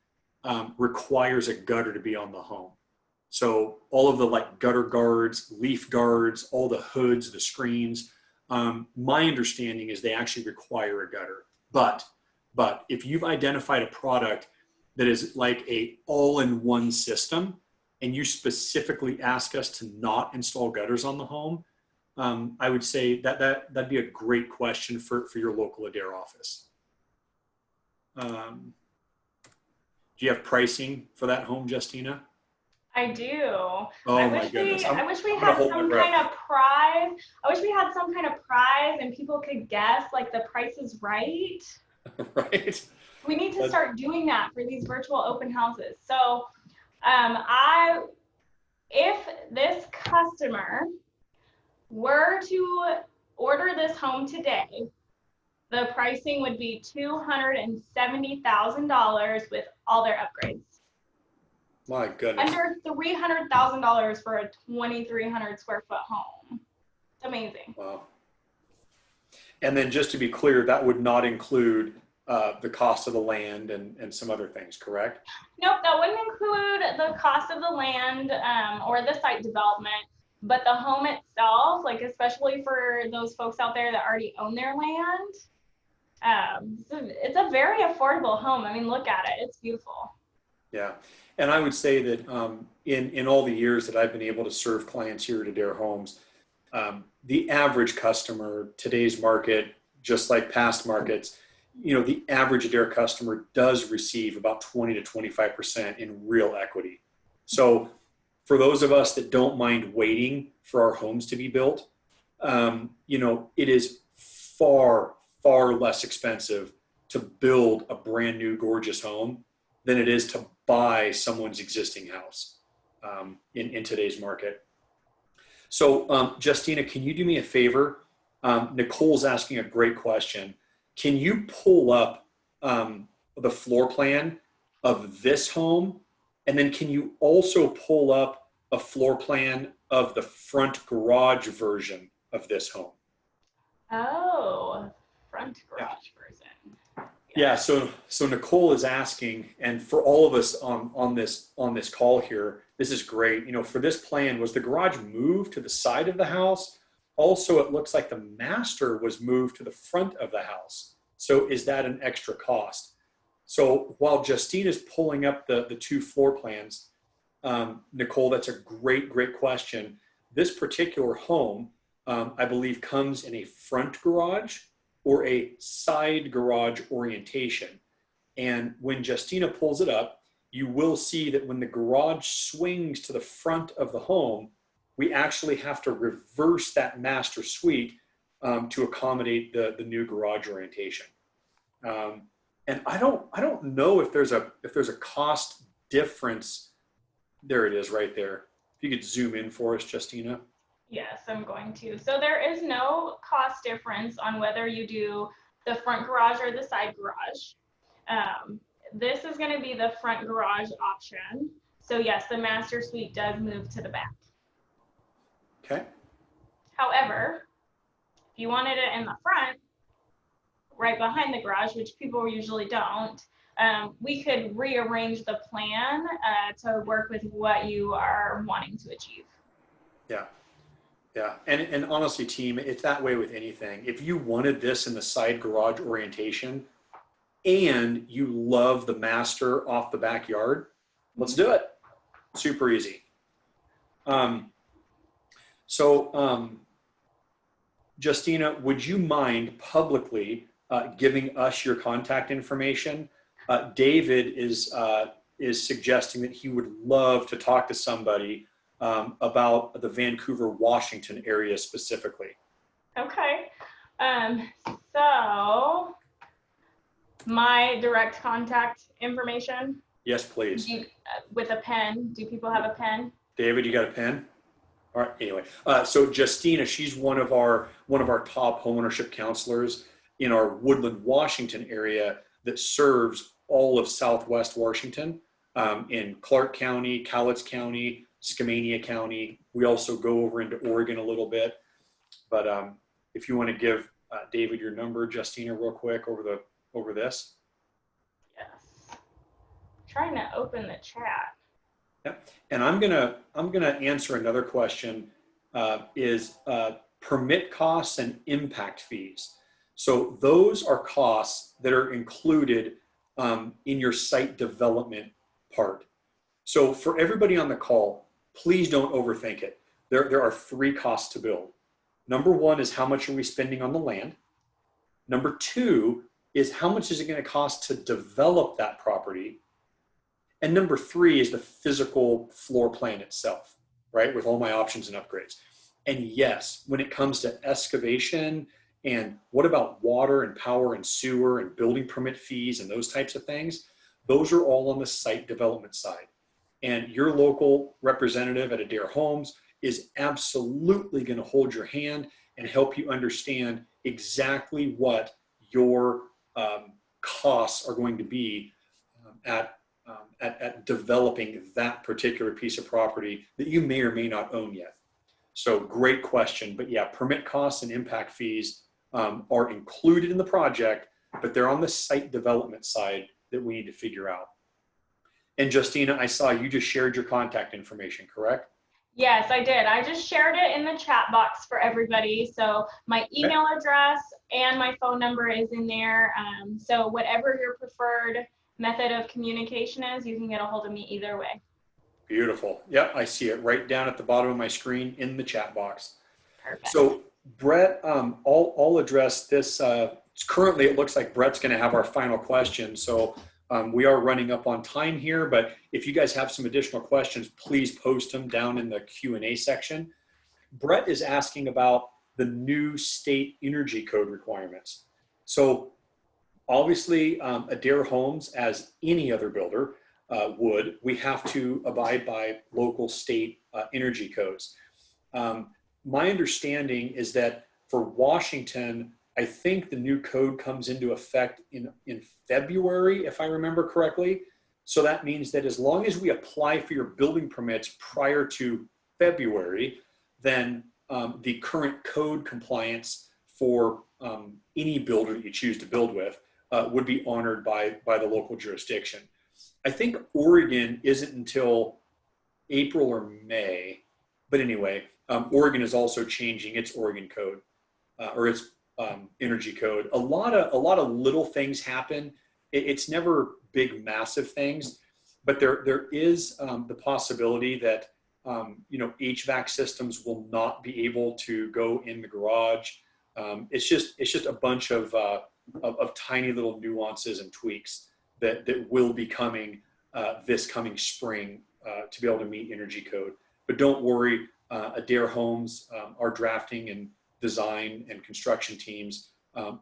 requires a gutter to be on the home. So all of the like gutter guards, leaf guards, all the hoods, the screens, my understanding is they actually require a gutter. But if you've identified a product that is like a all-in-one system and you specifically ask us to not install gutters on the home, I would say that'd be a great question for your local Adair office. Do you have pricing for that home, Justina? I do. Oh my goodness. I wish we had some kind of prize. I wish we had some kind of prize and people could guess like the price is right. Right. We need to start doing that for these virtual open houses. So if this customer were to order this home today, the pricing would be $270,000 with all their upgrades. My goodness. Under $300,000 for a 2,300 square foot home. It's amazing. Wow. And then just to be clear, that would not include the cost of the land and some other things, correct? Nope, that wouldn't include the cost of the land or the site development, but the home itself, like especially for those folks out there that already own their land, it's a very affordable home. I mean, look at it, it's beautiful. Yeah, and I would say that in all the years that I've been able to serve clients here at Adair Homes, the average customer, today's market, just like past markets, the average Adair customer does receive about 20 to 25% in real equity. So for those of us that don't mind waiting for our homes to be built, it is far less expensive to build a brand new gorgeous home than it is to buy someone's existing house in today's market. So Justina, can you do me a favor? Nicole's asking a great question. Can you pull up the floor plan of this home? And then can you also pull up a floor plan of the front garage version of this home? Oh, front garage version. Yeah, so Nicole is asking, and for all of us on this call here, this is great. You know, for this plan, was the garage moved to the side of the house? Also, it looks like the master was moved to the front of the house. So is that an extra cost? So while Justine is pulling up the two floor plans, Nicole, that's a great question. This particular home, I believe, comes in a front garage or a side garage orientation. And when Justina pulls it up, you will see that when the garage swings to the front of the home, we actually have to reverse that master suite to accommodate the new garage orientation. And I don't know if there's a cost difference. There it is right there. If you could zoom in for us, Justina. Yes, I'm going to. So there is no cost difference on whether you do the front garage or the side garage. This is going to be the front garage option. So yes, the master suite does move to the back. Okay. However, if you wanted it in the front, right behind the garage, which people usually don't, we could rearrange the plan to work with what you are wanting to achieve. Yeah. Yeah, and honestly, team, it's that way with anything. If you wanted this in the side garage orientation and you love the master off the backyard, let's do it. Super easy. Justina, would you mind publicly giving us your contact information? David is suggesting that he would love to talk to somebody about the Vancouver, Washington area specifically. Okay. So my direct contact information. Yes, please. With a pen. Do people have a pen? David, you got a pen? All right. Anyway, so Justina, she's one of our top homeownership counselors in our Woodland, Washington area that serves all of Southwest Washington, in Clark County, Cowlitz County, Skamania County. We also go over into Oregon a little bit. But if you want to give David your number, Justina, real quick over this. Yes. Trying to open the chat. Yeah. And I'm gonna answer another question. Is permit costs and impact fees. So those are costs that are included in your site development part. So for everybody on the call, please don't overthink it. There are three costs to build. Number one is how much are we spending on the land? Number two is how much is it going to cost to develop that property? And number three is the physical floor plan itself, right? With all my options and upgrades. And yes, when it comes to excavation and what about water and power and sewer and building permit fees and those types of things, those are all on the site development side. And your local representative at Adair Homes is absolutely going to hold your hand and help you understand exactly what your costs are going to be at developing that particular piece of property that you may or may not own yet. So great question. But yeah, permit costs and impact fees are included in the project, but they're on the site development side that we need to figure out. And Justina, I saw you just shared your contact information, correct? Yes, I did. I just shared it in the chat box for everybody. So my email address and my phone number is in there. So whatever your preferred method of communication is, you can get a hold of me either way. Beautiful. Yep, I see it right down at the bottom of my screen in the chat box. Perfect. So Brett, I'll address this. Currently, it looks like Brett's going to have our final question. So we are running up on time here, but if you guys have some additional questions, please post them down in the Q&A section. Brett is asking about the new state energy code requirements. So Obviously, Adair Homes, as any other builder we have to abide by local state energy codes. My understanding is that for Washington, I think the new code comes into effect in February, if I remember correctly. So that means that as long as we apply for your building permits prior to February, then the current code compliance for any builder that you choose to build with would be honored by the local jurisdiction. I think Oregon isn't until April or May, but anyway, Oregon is also changing its Oregon code or its energy code. A lot of little things happen. It's never big, massive things, but there is the possibility that HVAC systems will not be able to go in the garage. It's just a bunch of tiny little nuances and tweaks that will be coming this coming spring to be able to meet energy code. But don't worry, Adair Homes, our drafting and design and construction teams,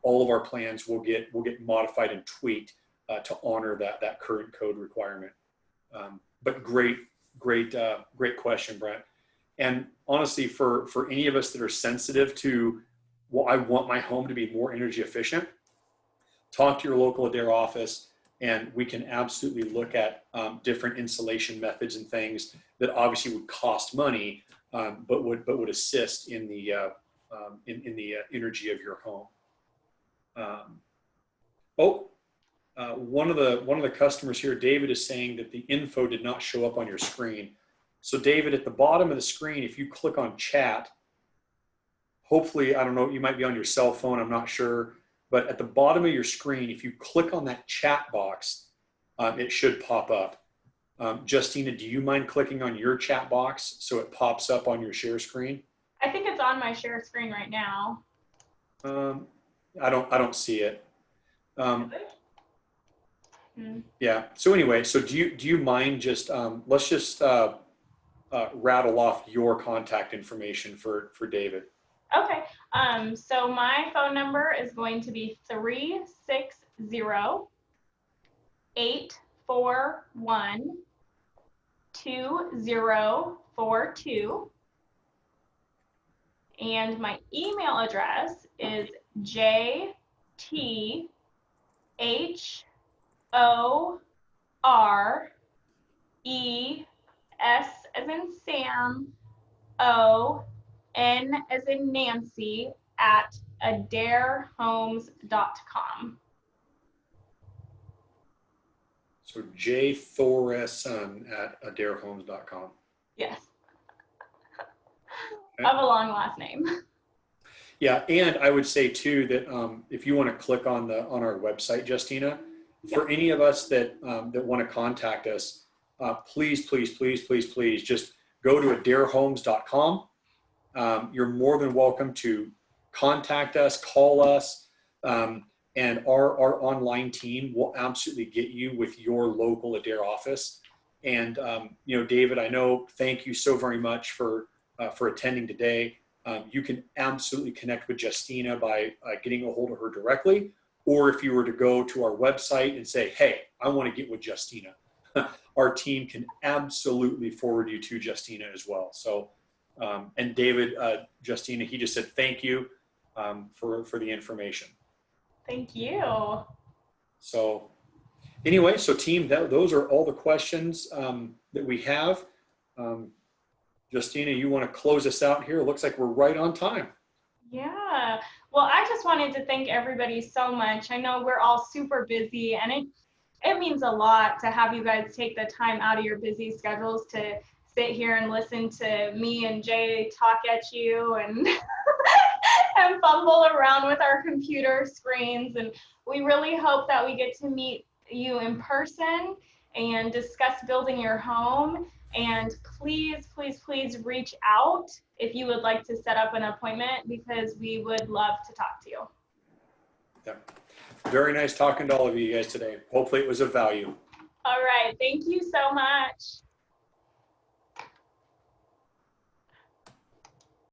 all of our plans will get modified and tweaked to honor that current code requirement. But great question, Brent. And honestly, for any of us that are sensitive to, well, I want my home to be more energy efficient, talk to your local Adair office, and we can absolutely look at different insulation methods and things that obviously would cost money, but would assist in the energy of your home. One of the customers here, David, is saying that the info did not show up on your screen. So David, at the bottom of the screen, if you click on chat, hopefully, I don't know, you might be on your cell phone, I'm not sure, but at the bottom of your screen, if you click on that chat box, it should pop up. Justina, do you mind clicking on your chat box so it pops up on your share screen? I think it's on my share screen right now. I don't see it. Yeah. So anyway, so do you mind just let's just rattle off your contact information for David. Okay. So my phone number is going to be 360-841-2042. And my email address is jthor, S as in Sam, N as in Nancy at adairhomes.com. So jthorson at adairhomes.com. Yes. Okay. I have a long last name. Yeah, and I would say too that if you want to click on our website, Justina, for any of us that want to contact us, please just go to adairhomes.com. You're more than welcome to contact us, call us, and our online team will absolutely get you with your local Adair office. And David, I know, thank you so very much for attending today. You can absolutely connect with Justina by getting a hold of her directly, or if you were to go to our website and say, hey, I want to get with Justina, our team can absolutely forward you to Justina as well. So, and David, Justina, he just said thank you for the information. Thank you. So anyway, so team, those are all the questions that we have. Justina, you want to close us out here? It looks like we're right on time. Yeah. Well, I just wanted to thank everybody so much. I know we're all super busy, and it means a lot to have you guys take the time out of your busy schedules to sit here and listen to me and Jay talk at you and and fumble around with our computer screens. And we really hope that we get to meet you in person and discuss building your home. And please reach out if you would like to set up an appointment, because we would love to talk to you. Yeah. Very nice talking to all of you guys today. Hopefully it was of value. All right. Thank you so much.